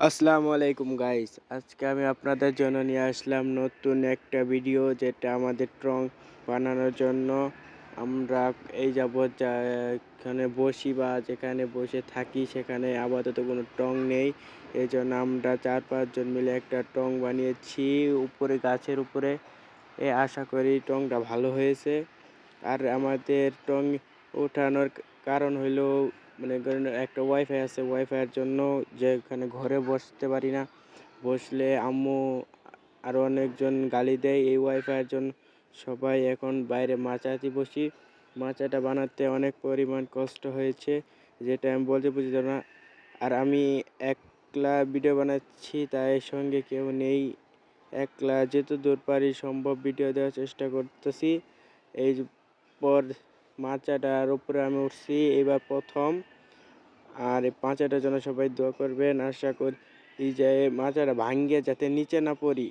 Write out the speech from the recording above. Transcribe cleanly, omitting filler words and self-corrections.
আসসালামু আলাইকুম গাইস, আজকে আমি আপনাদের জন্য নিয়ে আসলাম নতুন একটা ভিডিও, যেটা আমাদের ট্রং বানানোর জন্য আমরা এই যাবৎ যেখানে বসি বা যেখানে বসে থাকি সেখানে আপাতত কোনো টং নেই। এই জন্য আমরা 4-5 জন মিলে একটা টং বানিয়েছি উপরে, গাছের উপরে। আশা করি টংটা ভালো হয়েছে। আর আমাদের টং ওঠানোর কারণ হইলো, মানে ধরেন একটা ওয়াইফাই আছে, ওয়াইফাইয়ের জন্য যেখানে ঘরে বসতে পারি না, বসলে আম্মু আরও অনেকজন গালি দেয়। এই ওয়াইফাইয়ের জন্য সবাই এখন বাইরে মাচাতে বসি। মাচাটা বানাতে অনেক পরিমাণ কষ্ট হয়েছে, যেটা আমি বলতে বুঝতে না। আর আমি একলা ভিডিও বানাচ্ছি, তাই সঙ্গে কেউ নেই। একলা যতদূর পারি সম্ভব ভিডিও দেওয়ার চেষ্টা করতেছি। এই পর মাচাটার উপরে আমি উঠছি এবার প্রথম। আর এই মাচাটার জন্য সবাই দোয়া করবেন। আশা করি যে মাচাটা ভাঙ্গে যাতে নিচে না পড়ি,